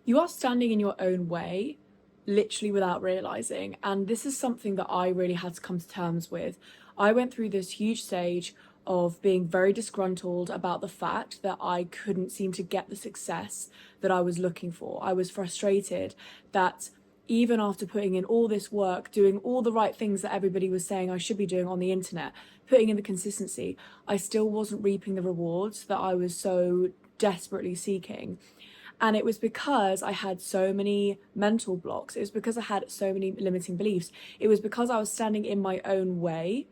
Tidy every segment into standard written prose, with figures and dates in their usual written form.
You are standing in your own way, literally without realizing. And this is something that I really had to come to terms with. I went through this huge stage of being very disgruntled about the fact that I couldn't seem to get the success that I was looking for. I was frustrated that even after putting in all this work, doing all the right things that everybody was saying I should be doing on the internet, putting in the consistency, I still wasn't reaping the rewards that I was so desperately seeking. And it was because I had so many mental blocks. It was because I had so many limiting beliefs. It was because I was standing in my own way,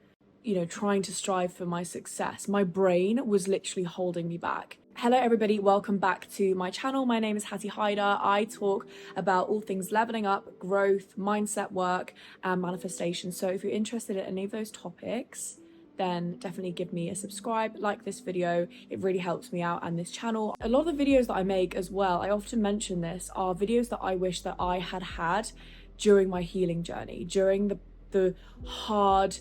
trying to strive for my success. My brain was literally holding me back. Hello everybody, welcome back to my channel. My name is Hattie Hyder. I talk about all things leveling up, growth, mindset work, and manifestation. So if you're interested in any of those topics, then definitely give me a subscribe, like this video. It really helps me out and this channel. A lot of the videos that I make as well, I often mention this, are videos that I wish that I had during my healing journey, during the hard,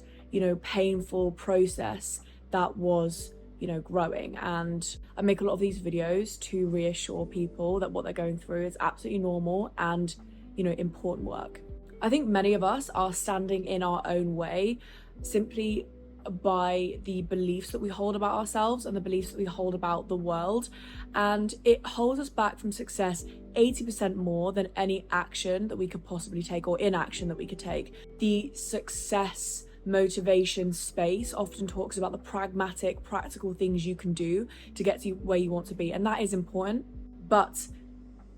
painful process that was, growing. And I make a lot of these videos to reassure people that what they're going through is absolutely normal and, important work. I think many of us are standing in our own way simply by the beliefs that we hold about ourselves and the beliefs that we hold about the world, and it holds us back from success 80% more than any action that we could possibly take or inaction that we could take. The success motivation space often talks about the pragmatic, practical things you can do to get to where you want to be, and that is important, but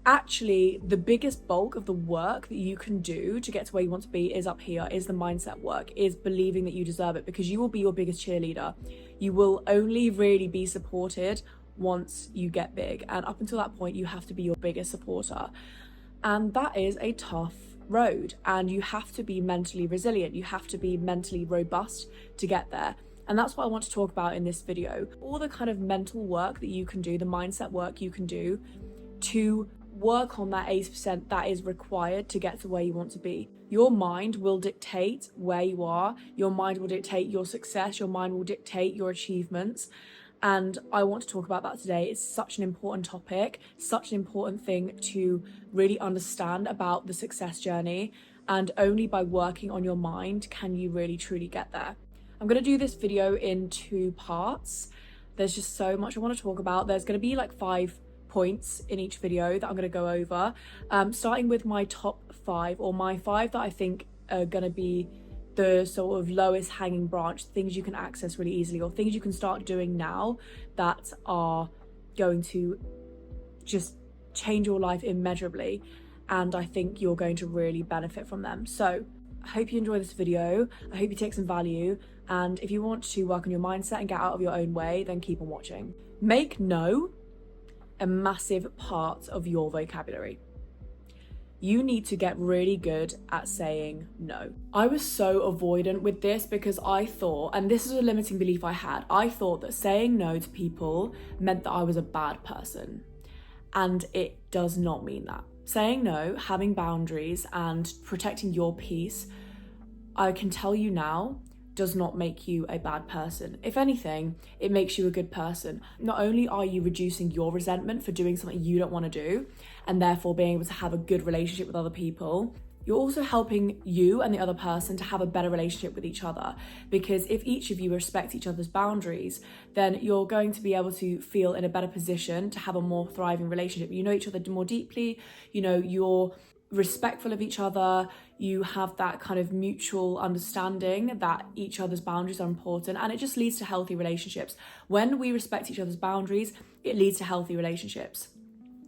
actually the biggest bulk of the work that you can do to get to where you want to be is up here, is the mindset work, is believing that you deserve it, because you will be your biggest cheerleader. You will only really be supported once you get big, and up until that point you have to be your biggest supporter, and that is a tough road, and you have to be mentally resilient, you have to be mentally robust to get there. And that's what I want to talk about in this video. All the kind of mental work that you can do, the mindset work you can do to work on that 80% that is required to get to where you want to be. Your mind will dictate where you are, your mind will dictate your success, your mind will dictate your achievements. And I want to talk about that today. It's such an important topic, such an important thing to really understand about the success journey. And only by working on your mind can you really truly get there. I'm going to do this video in 2 parts. There's just so much I want to talk about. There's going to be like 5 points in each video that I'm going to go over, starting with my top 5, or my 5 that I think are going to be the sort of lowest hanging branch, things you can access really easily, or things you can start doing now that are going to just change your life immeasurably, and I think you're going to really benefit from them. So I hope you enjoy this video, I hope you take some value, and if you want to work on your mindset and get out of your own way, then keep on watching. Make no a massive part of your vocabulary. You need to get really good at saying no. I was so avoidant with this because I thought, and this is a limiting belief I had, I thought that saying no to people meant that I was a bad person. And it does not mean that. Saying no, having boundaries, and protecting your peace, I can tell you now, does not make you a bad person. If anything, it makes you a good person. Not only are you reducing your resentment for doing something you don't want to do, and therefore being able to have a good relationship with other people, you're also helping you and the other person to have a better relationship with each other. Because if each of you respect each other's boundaries, then you're going to be able to feel in a better position to have a more thriving relationship. You know each other more deeply, you're respectful of each other, you have that kind of mutual understanding that each other's boundaries are important, and it just leads to healthy relationships. When we respect each other's boundaries, it leads to healthy relationships.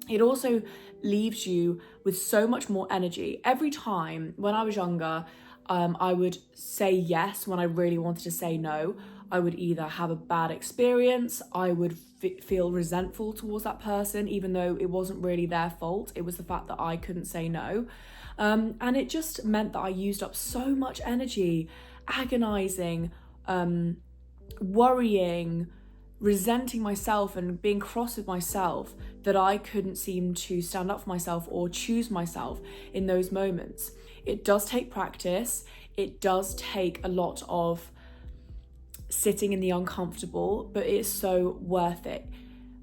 It also leaves you with so much more energy. Every time when I was younger, I would say yes when I really wanted to say no. I would either have a bad experience, I would feel resentful towards that person, even though it wasn't really their fault. It was the fact that I couldn't say no. And it just meant that I used up so much energy, agonizing, worrying, resenting myself and being cross with myself, that I couldn't seem to stand up for myself or choose myself in those moments. It does take practice. It does take a lot of sitting in the uncomfortable, but it's so worth it.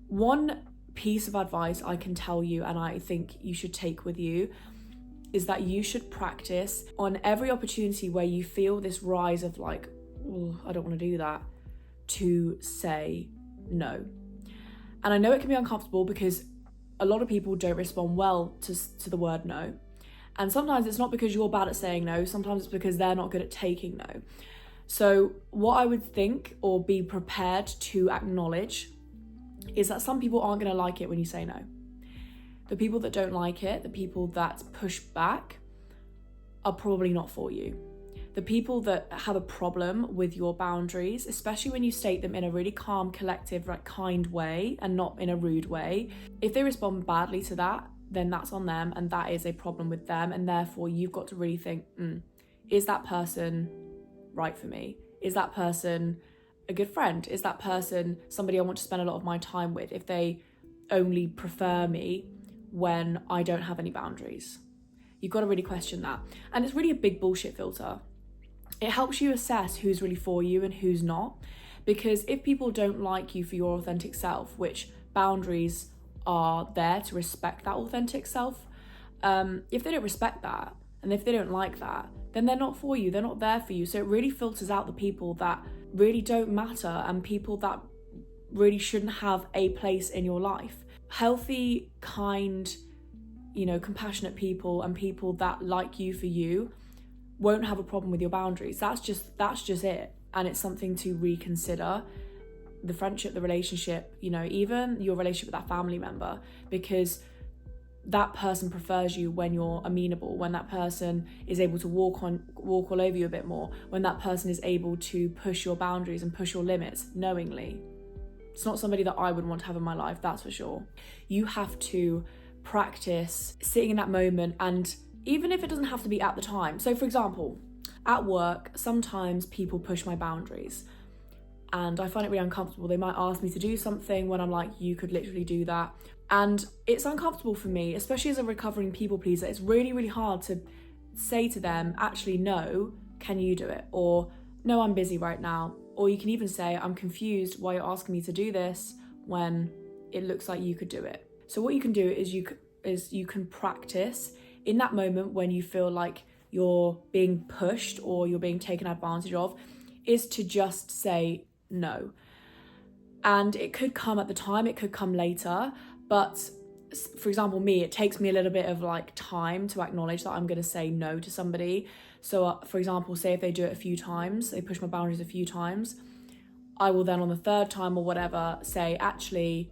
One piece of advice I can tell you, and I think you should take with you, is that you should practice on every opportunity where you feel this rise of like, oh, I don't want to do that, to say no. And I know it can be uncomfortable because a lot of people don't respond well to the word no. And sometimes it's not because you're bad at saying no, sometimes it's because they're not good at taking no. So what I would think or be prepared to acknowledge is that some people aren't going to like it when you say no. The people that don't like it, the people that push back, are probably not for you. The people that have a problem with your boundaries, especially when you state them in a really calm, collective, kind way and not in a rude way, if they respond badly to that, then that's on them and that is a problem with them. And therefore you've got to really think, is that person right for me? Is that person a good friend? Is that person somebody I want to spend a lot of my time with if they only prefer me when I don't have any boundaries? You've got to really question that. And it's really a big bullshit filter. It helps you assess who's really for you and who's not. Because if people don't like you for your authentic self, which boundaries are there to respect that authentic self, if they don't respect that and if they don't like that, then they're not for you, they're not there for you. So it really filters out the people that really don't matter and people that really shouldn't have a place in your life. Healthy, kind, compassionate people and people that like you for you won't have a problem with your boundaries. That's just it. And it's something to reconsider. The friendship, the relationship, even your relationship with that family member, because that person prefers you when you're amenable, when that person is able to walk all over you a bit more, when that person is able to push your boundaries and push your limits knowingly. It's not somebody that I would want to have in my life, that's for sure. You have to practice sitting in that moment, and even if it doesn't have to be at the time. So for example, at work, sometimes people push my boundaries and I find it really uncomfortable. They might ask me to do something when I'm like, you could literally do that. And it's uncomfortable for me, especially as a recovering people pleaser. It's really, really hard to say to them, actually, no, can you do it? Or no, I'm busy right now. Or you can even say, I'm confused why you're asking me to do this when it looks like you could do it. So what you can do is you can practice in that moment when you feel like you're being pushed or you're being taken advantage of, is to just say no. And it could come at the time, it could come later, but for example, it takes me a little bit of time to acknowledge that I'm going to say no to somebody. So for example, say if they do it a few times, they push my boundaries a few times, I will then on the third time or whatever say, actually,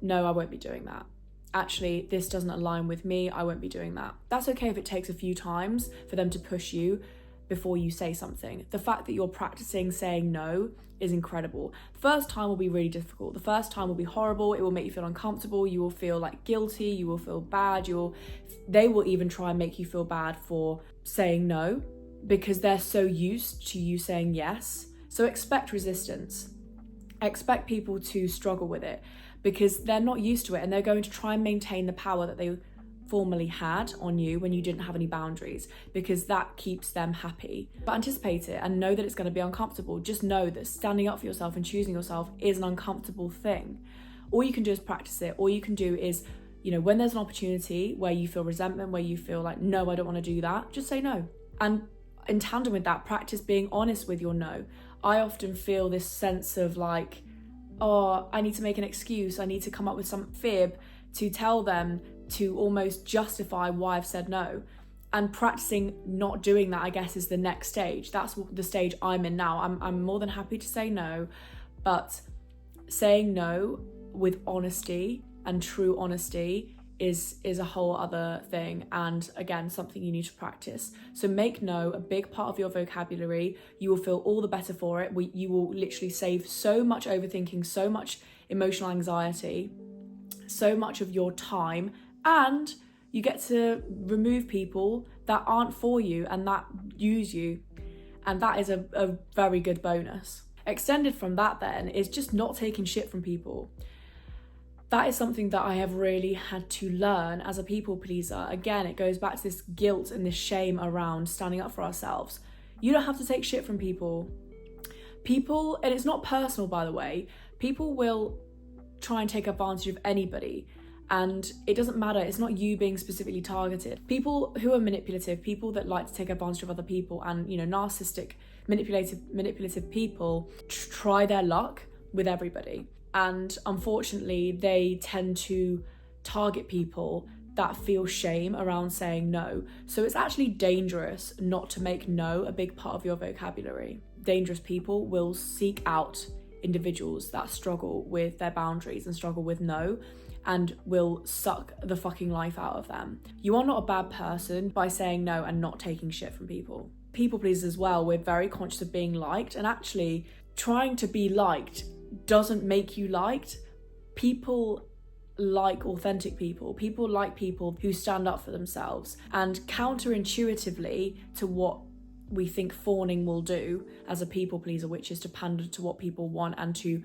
no, I won't be doing that. Actually, this doesn't align with me, I won't be doing that. That's okay if it takes a few times for them to push you before you say something. The fact that you're practicing saying no is incredible. The first time will be really difficult. The first time will be horrible. It will make you feel uncomfortable. You will feel guilty. You will feel bad. They will even try and make you feel bad for saying no because they're so used to you saying yes. So expect resistance. Expect people to struggle with it because they're not used to it and they're going to try and maintain the power that they formerly had on you when you didn't have any boundaries, because that keeps them happy. But anticipate it and know that it's going to be uncomfortable. Just know that standing up for yourself and choosing yourself is an uncomfortable thing. All you can do is practice it. All you can do is, when there's an opportunity where you feel resentment, where you feel like, no, I don't want to do that, just say no. And in tandem with that, practice being honest with your no. I often feel this sense of I need to make an excuse. I need to come up with some fib to tell them to almost justify why I've said no. And practicing not doing that, I guess, is the next stage. That's the stage I'm in now. I'm more than happy to say no, but saying no with honesty and true honesty is a whole other thing. And again, something you need to practice. So make no a big part of your vocabulary. You will feel all the better for it. You will literally save so much overthinking, so much emotional anxiety, so much of your time, and you get to remove people that aren't for you and that use you. And that is a very good bonus. Extended from that then is just not taking shit from people. That is something that I have really had to learn as a people pleaser. Again, it goes back to this guilt and this shame around standing up for ourselves. You don't have to take shit from people. And it's not personal, by the way, people will try and take advantage of anybody. And it doesn't matter, it's not you being specifically targeted. People who are manipulative, people that like to take advantage of other people, and narcissistic, manipulative people try their luck with everybody. And unfortunately, they tend to target people that feel shame around saying no. So it's actually dangerous not to make no a big part of your vocabulary. Dangerous people will seek out individuals that struggle with their boundaries and struggle with no, and will suck the fucking life out of them. You are not a bad person by saying no and not taking shit from people. People pleasers as well, we're very conscious of being liked, and actually trying to be liked doesn't make you liked. People like authentic people. People like people who stand up for themselves. And counterintuitively to what we think fawning will do as a people pleaser, which is to pander to what people want and to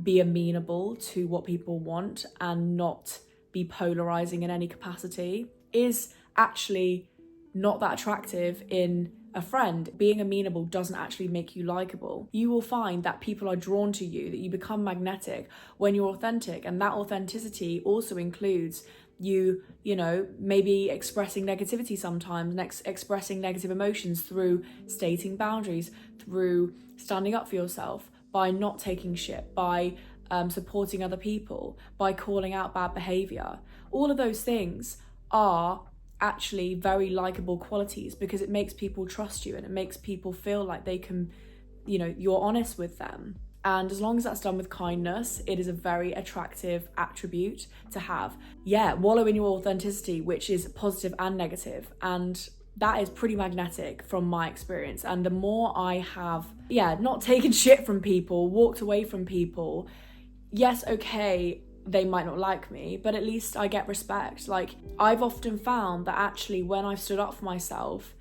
be amenable to what people want and not be polarizing in any capacity, is actually not that attractive in a friend. Being amenable doesn't actually make you likable. You will find that people are drawn to you, that you become magnetic when you're authentic, and that authenticity also includes you maybe expressing negativity sometimes, expressing negative emotions through stating boundaries, through standing up for yourself, by not taking shit, by supporting other people, by calling out bad behavior. All of those things are actually very likable qualities, because it makes people trust you and it makes people feel like they can, you're honest with them. And as long as that's done with kindness, it is a very attractive attribute to have. Yeah, wallow in your authenticity, which is positive and negative. And that is pretty magnetic from my experience. And the more I have, not taken shit from people, walked away from people, yes, okay, they might not like me, but at least I get respect. Like, I've often found that actually when I've stood up for myself,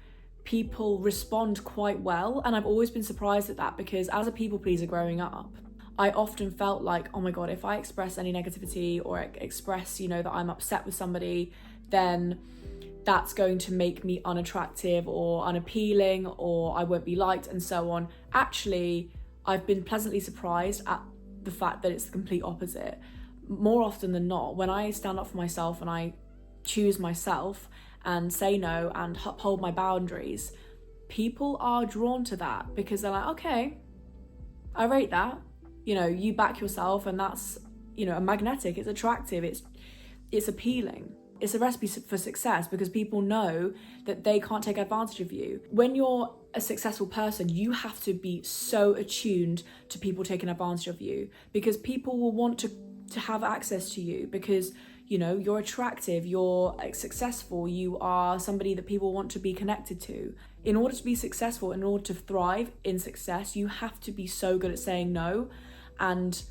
people respond quite well. And I've always been surprised at that, because as a people pleaser growing up, I often felt like, oh my God, if I express any negativity or express, that I'm upset with somebody, then that's going to make me unattractive or unappealing, or I won't be liked, and so on. Actually, I've been pleasantly surprised at the fact that it's the complete opposite. More often than not, when I stand up for myself and I choose myself and say no and uphold my boundaries, people are drawn to that, because they're like, okay, I rate that. You back yourself, and that's, magnetic, it's attractive, it's appealing. It's a recipe for success, because people know that they can't take advantage of you. When you're a successful person, you have to be so attuned to people taking advantage of you, because people will want to have access to you, because you're attractive, you're successful, you are somebody that people want to be connected to. In order to be successful, in order to thrive in success, you have to be so good at saying no and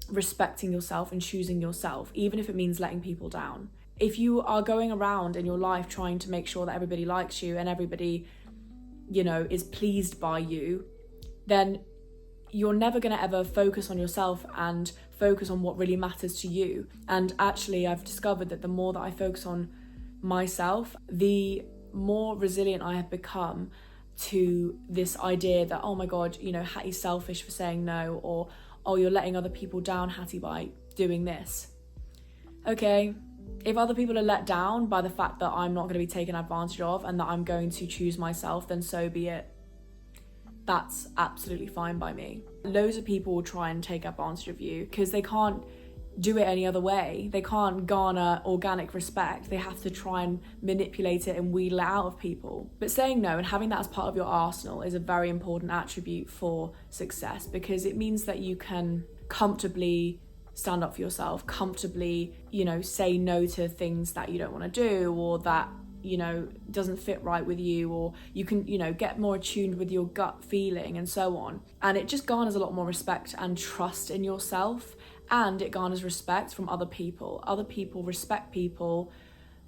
respecting yourself and choosing yourself, even if it means letting people down. If you are going around in your life trying to make sure that everybody likes you and everybody, is pleased by you, then you're never going to ever focus on yourself and focus on what really matters to you. And actually, I've discovered that the more that I focus on myself, the more resilient I have become to this idea that, oh my God, Hattie's selfish for saying no, or, oh, you're letting other people down, Hattie, by doing this. Okay, if other people are let down by the fact that I'm not going to be taken advantage of and that I'm going to choose myself, then so be it. That's absolutely fine by me. Loads of people will try and take advantage of you because they can't do it any other way. They can't garner organic respect. They have to try and manipulate it and wheedle it out of people. But saying no and having that as part of your arsenal is a very important attribute for success, because it means that you can comfortably stand up for yourself, comfortably, say no to things that you don't want to do, or that doesn't fit right with you, or you can get more attuned with your gut feeling and so on. And it just garners a lot more respect and trust in yourself, and it garners respect from other people. Other people respect people,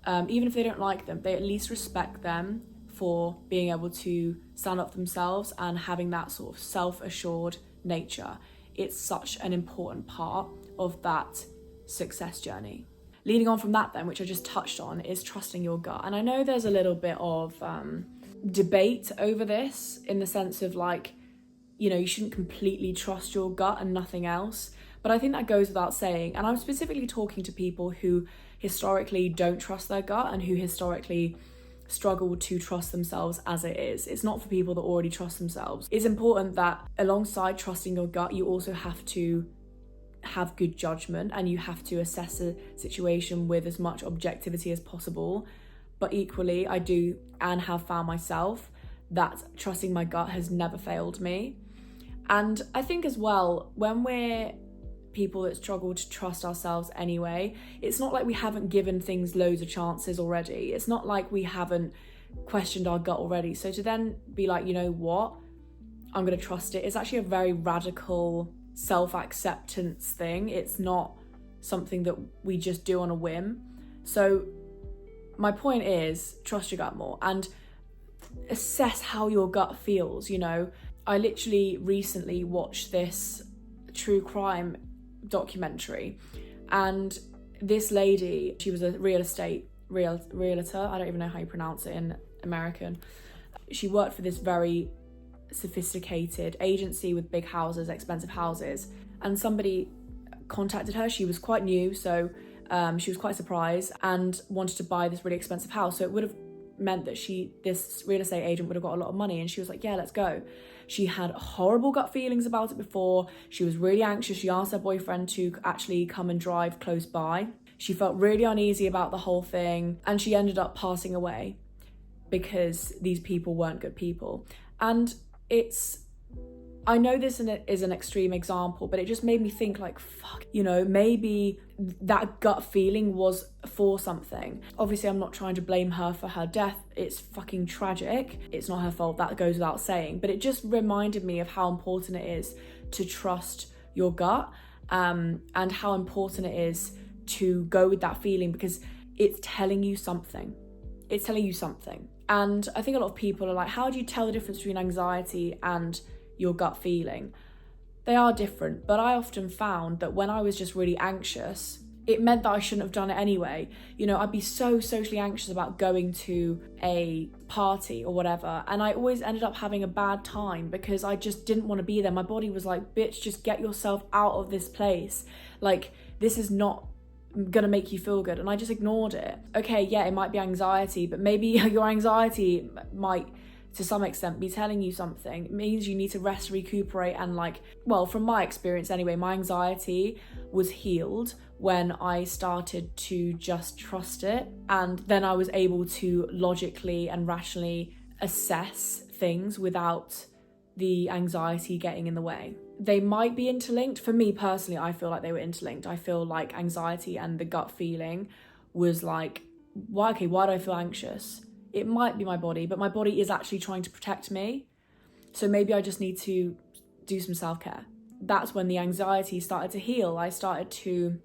even if they don't like them, they at least respect them for being able to stand up for themselves and having that sort of self-assured nature. It's such an important part of that success journey. Leading on from that then, which I just touched on, is trusting your gut. And I know there's a little bit of debate over this, in the sense of you shouldn't completely trust your gut and nothing else. But I think that goes without saying. And I'm specifically talking to people who historically don't trust their gut and who historically struggle to trust themselves as it is. It's not for people that already trust themselves. It's important that alongside trusting your gut, you also have to have good judgment and you have to assess a situation with as much objectivity as possible. But equally, I do and have found myself that trusting my gut has never failed me. And I think as well, when we're people that struggle to trust ourselves anyway, it's not like we haven't given things loads of chances already. It's not like we haven't questioned our gut already. So to then be like, you know what, I'm going to trust it, is actually a very radical self-acceptance thing. It's not something that we just do on a whim. So my point is, trust your gut more and assess how your gut feels. You know, I literally recently watched this true crime documentary, and this lady, she was a realtor, I don't even know how you pronounce it in American. She worked for this very sophisticated agency with big houses, expensive houses, and somebody contacted her. She was quite new, so she was quite surprised and wanted to buy this really expensive house. So it would have meant that this real estate agent would have got a lot of money, and she was like, yeah, let's go. She had horrible gut feelings about it before. She was really anxious. She asked her boyfriend to actually come and drive close by. She felt really uneasy about the whole thing, and she ended up passing away because these people weren't good people. And I know this is an extreme example, but it just made me think like, fuck, you know, maybe that gut feeling was for something. Obviously, I'm not trying to blame her for her death. It's fucking tragic. It's not her fault, that goes without saying. But it just reminded me of how important it is to trust your gut, and how important it is to go with that feeling, because it's telling you something. It's telling you something. And I think a lot of people are like, how do you tell the difference between anxiety and your gut feeling? They are different, but I often found that when I was just really anxious, it meant that I shouldn't have done it anyway. You know, I'd be so socially anxious about going to a party or whatever, and I always ended up having a bad time because I just didn't want to be there. My body was like, bitch, just get yourself out of this place. Like, this is not gonna make you feel good. And I just ignored it. Okay, yeah, it might be anxiety, but maybe your anxiety might to some extent be telling you something. It means you need to rest, recuperate, and from my experience anyway, my anxiety was healed when I started to just trust it, and then I was able to logically and rationally assess things without the anxiety getting in the way. They might be interlinked. For me personally, I feel like they were interlinked. I feel like anxiety and the gut feeling was like, why do I feel anxious? It might be my body, but my body is actually trying to protect me. So maybe I just need to do some self-care. That's when the anxiety started to heal. I started to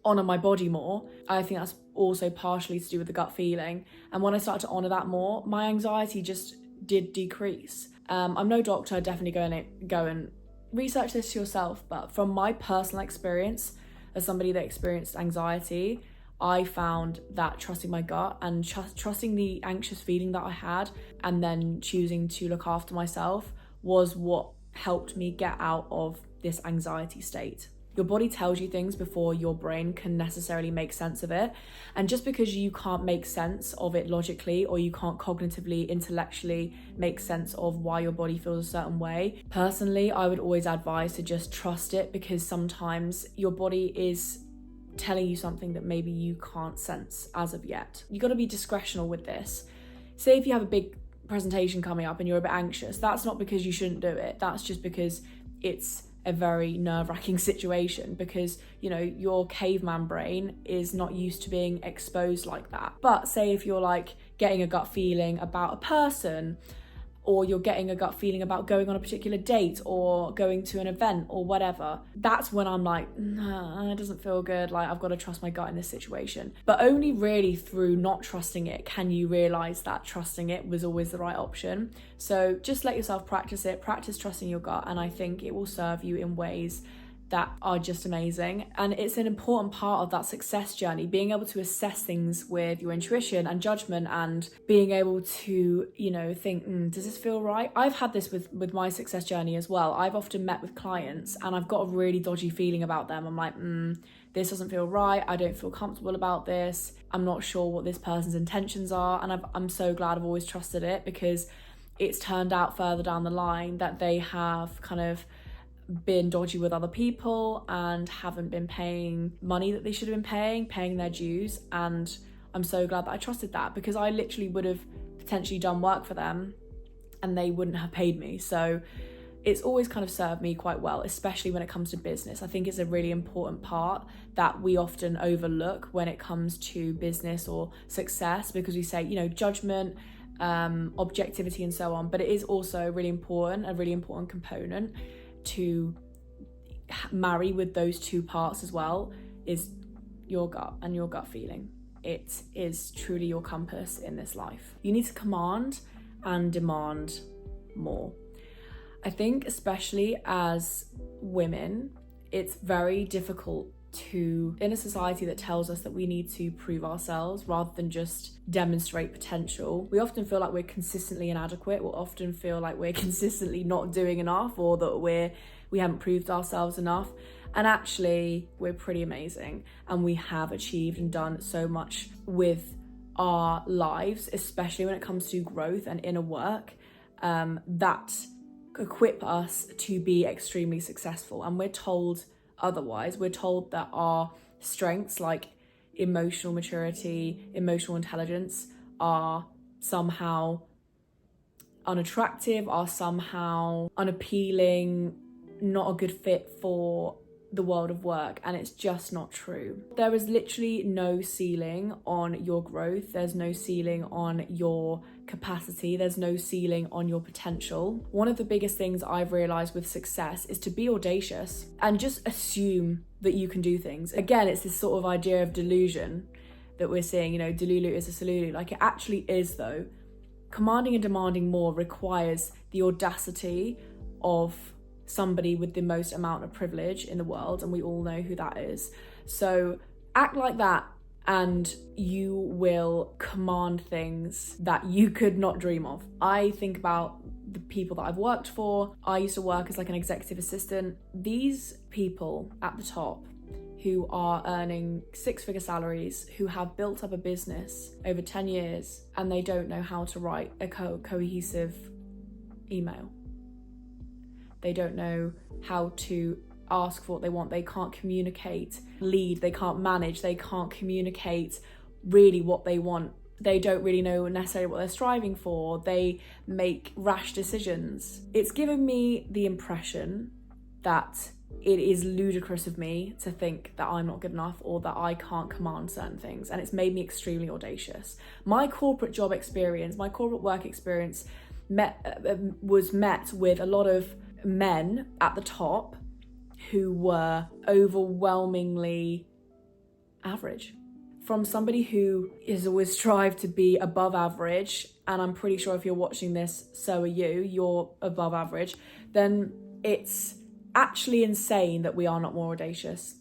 honor my body more. I think that's also partially to do with the gut feeling. And when I started to honor that more, my anxiety just did decrease. I'm no doctor, definitely go and research this yourself, but from my personal experience as somebody that experienced anxiety, I found that trusting my gut and trusting the anxious feeling that I had, and then choosing to look after myself, was what helped me get out of this anxiety state. Your body tells you things before your brain can necessarily make sense of it. And just because you can't make sense of it logically, or you can't cognitively, intellectually make sense of why your body feels a certain way, personally, I would always advise to just trust it, because sometimes your body is telling you something that maybe you can't sense as of yet. You got to be discretional with this. Say if you have a big presentation coming up and you're a bit anxious, that's not because you shouldn't do it. That's just because it's a very nerve-wracking situation, because, you know, your caveman brain is not used to being exposed like that. But say if you're like getting a gut feeling about a person, or you're getting a gut feeling about going on a particular date or going to an event or whatever, that's when I'm like, nah, it doesn't feel good. Like, I've got to trust my gut in this situation. But only really through not trusting it can you realize that trusting it was always the right option. So just let yourself practice it, practice trusting your gut, and I think it will serve you in ways that are just amazing. And it's an important part of that success journey, being able to assess things with your intuition and judgment, and being able to, think, does this feel right? I've had this with my success journey as well. I've often met with clients and I've got a really dodgy feeling about them. I'm like, this doesn't feel right. I don't feel comfortable about this. I'm not sure what this person's intentions are. And I'm so glad I've always trusted it, because it's turned out further down the line that they have kind of been dodgy with other people and haven't been paying money that they should have been paying their dues. And I'm so glad that I trusted that, because I literally would have potentially done work for them and they wouldn't have paid me. So it's always kind of served me quite well, especially when it comes to business. I think it's a really important part that we often overlook when it comes to business or success, because we say, judgment, objectivity and so on, but it is also a really important component to marry with those two parts as well, is your gut and your gut feeling. It is truly your compass in this life. You need to command and demand more. I think especially as women, it's very difficult in a society that tells us that we need to prove ourselves rather than just demonstrate potential. We often feel like we're consistently inadequate. We'll often feel like we're consistently not doing enough, or that we haven't proved ourselves enough. And actually, we're pretty amazing, and we have achieved and done so much with our lives, especially when it comes to growth and inner work, that equip us to be extremely successful. And we're told otherwise. We're told that our strengths like emotional maturity, emotional intelligence are somehow unattractive, are somehow unappealing, not a good fit for the world of work, and it's just not true. There is literally no ceiling on your growth. There's no ceiling on your capacity. There's no ceiling on your potential. One of the biggest things I've realized with success is to be audacious and just assume that you can do things. Again, it's this sort of idea of delusion that we're seeing, delulu is a salulu. Like, it actually is though. Commanding and demanding more requires the audacity of somebody with the most amount of privilege in the world, and we all know who that is. So act like that and you will command things that you could not dream of. I think about the people that I've worked for. I used to work as like an executive assistant. These people at the top who are earning six-figure salaries, who have built up a business over 10 years, and they don't know how to write a cohesive email. They don't know how to ask for what they want. They can't communicate, lead, they can't manage, they can't communicate really what they want. They don't really know necessarily what they're striving for. They make rash decisions. It's given me the impression that it is ludicrous of me to think that I'm not good enough or that I can't command certain things. And it's made me extremely audacious. My corporate job experience, my corporate work experience was met with a lot of men at the top who were overwhelmingly average. From somebody who has always strived to be above average, and I'm pretty sure if you're watching this, so are you're above average, then it's actually insane that we are not more audacious.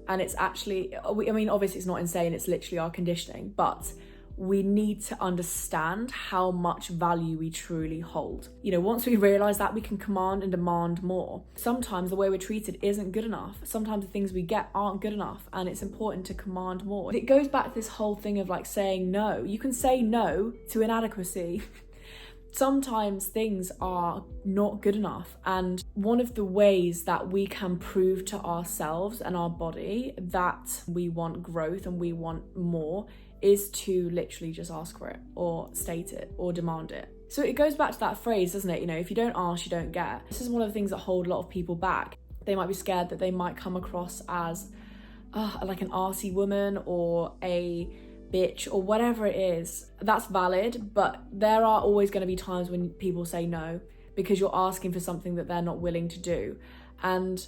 And it's actually, obviously it's not insane, it's literally our conditioning, but we need to understand how much value we truly hold. Once we realize that, we can command and demand more. Sometimes the way we're treated isn't good enough. Sometimes the things we get aren't good enough, and it's important to command more. It goes back to this whole thing of like saying no. You can say no to inadequacy. Sometimes things are not good enough, and one of the ways that we can prove to ourselves and our body that we want growth and we want more is to literally just ask for it or state it or demand it. So it goes back to that phrase, doesn't it? If you don't ask, you don't get. This is one of the things that hold a lot of people back. They might be scared that they might come across as like an arsey woman or a bitch or whatever it is. That's valid, but there are always going to be times when people say no because you're asking for something that they're not willing to do. And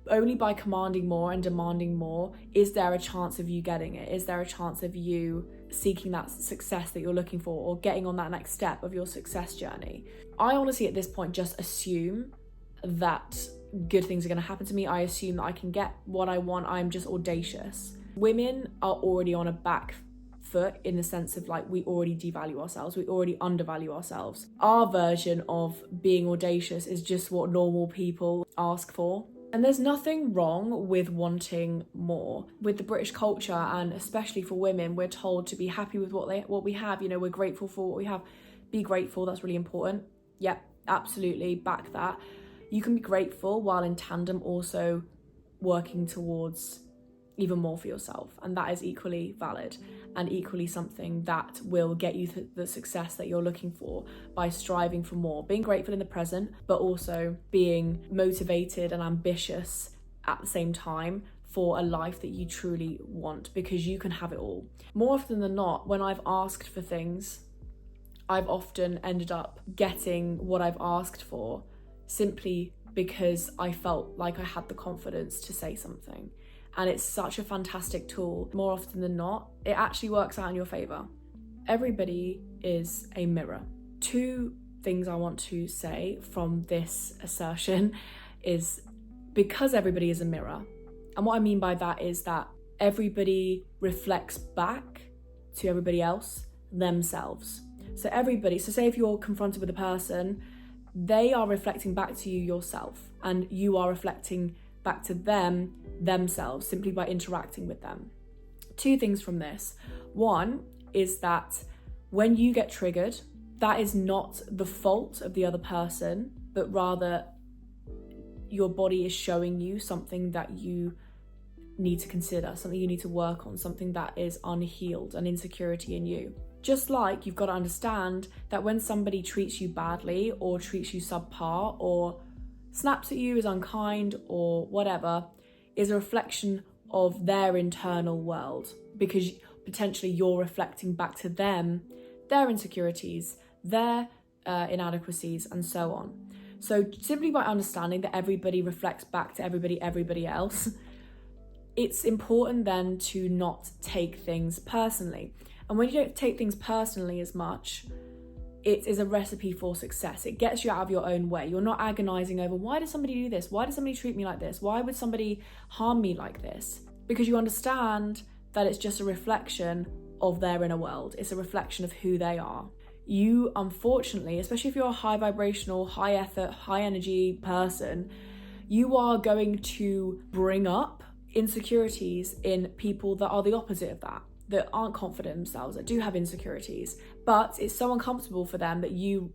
only by commanding more and demanding more is there a chance of you getting it. Is there a chance of you seeking that success that you're looking for or getting on that next step of your success journey? I honestly at this point just assume that good things are going to happen to me. I assume that I can get what I want. I'm just audacious. Women are already on a back foot in the sense of like, we already devalue ourselves, we already undervalue ourselves. Our version of being audacious is just what normal people ask for. And there's nothing wrong with wanting more. With the British culture, and especially for women, we're told to be happy with what we have. You know, we're grateful for what we have. Be grateful, that's really important. Yep, absolutely, back that. You can be grateful while in tandem also working towards even more for yourself, and that is equally valid and equally something that will get you the success that you're looking for by striving for more, being grateful in the present, but also being motivated and ambitious at the same time for a life that you truly want, because you can have it all. More often than not, when I've asked for things, I've often ended up getting what I've asked for simply because I felt like I had the confidence to say something. And it's such a fantastic tool. More often than not, it actually works out in your favor. Everybody is a mirror. Two things I want to say from this assertion is because everybody is a mirror. And what I mean by that is that everybody reflects back to everybody else themselves. So say if you're confronted with a person, they are reflecting back to you yourself, and you are reflecting back to them themselves simply by interacting with them. Two things from this. One is that when you get triggered, that is not the fault of the other person, but rather your body is showing you something that you need to consider, something you need to work on, something that is unhealed, an insecurity in you. Just like you've got to understand that when somebody treats you badly or treats you subpar or snaps at you, is unkind or whatever, is a reflection of their internal world, because potentially you're reflecting back to them their insecurities, their inadequacies, and so on. So simply by understanding that everybody reflects back to everybody else, it's important then to not take things personally. And when you don't take things personally as much, it is a recipe for success. It gets you out of your own way. You're not agonizing over, why does somebody do this? Why does somebody treat me like this? Why would somebody harm me like this? Because you understand that it's just a reflection of their inner world. It's a reflection of who they are. You, unfortunately, especially if you're a high vibrational, high effort, high energy person, you are going to bring up insecurities in people that are the opposite of that aren't confident in themselves, that do have insecurities. But it's so uncomfortable for them that you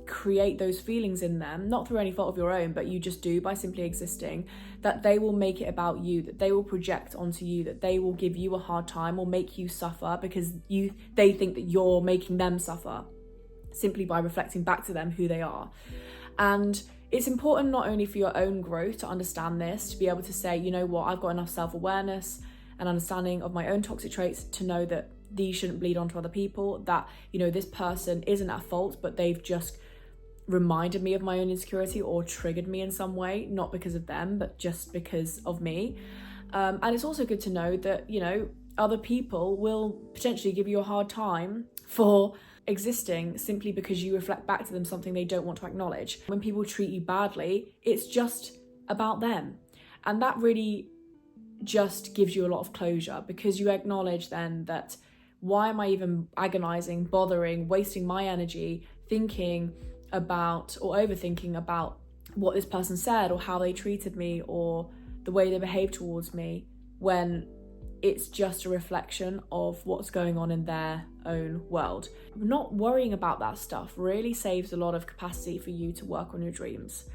create those feelings in them, not through any fault of your own, but you just do by simply existing, that they will make it about you, that they will project onto you, that they will give you a hard time or make you suffer because they think that you're making them suffer simply by reflecting back to them who they are. And it's important not only for your own growth to understand this, to be able to say, you know what, I've got enough self-awareness and understanding of my own toxic traits to know that these shouldn't bleed onto other people, that, you know, this person isn't at fault, but they've just reminded me of my own insecurity or triggered me in some way, not because of them, but just because of me. And it's also good to know that, you know, other people will potentially give you a hard time for existing simply because you reflect back to them something they don't want to acknowledge. When people treat you badly, it's just about them. And that really just gives you a lot of closure, because you acknowledge then that, why am I even agonizing, bothering, wasting my energy thinking about or overthinking about what this person said or how they treated me or the way they behaved towards me, when it's just a reflection of what's going on in their own world. Not worrying about that stuff really saves a lot of capacity for you to work on your dreams.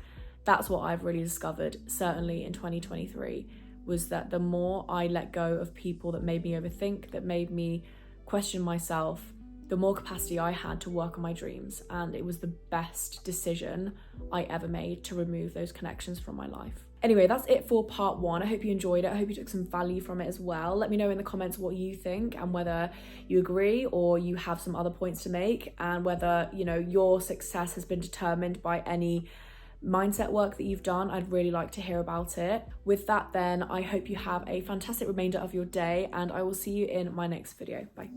That's what I've really discovered, certainly in 2023, was that the more I let go of people that made me overthink, that made me question myself, the more capacity I had to work on my dreams. And it was the best decision I ever made to remove those connections from my life. Anyway, that's it for part one. I hope you enjoyed it. I hope you took some value from it as well. Let me know in the comments what you think and whether you agree or you have some other points to make, and whether, you know, your success has been determined by any mindset work that you've done. I'd really like to hear about it. With that then, I hope you have a fantastic remainder of your day, and I will see you in my next video. Bye.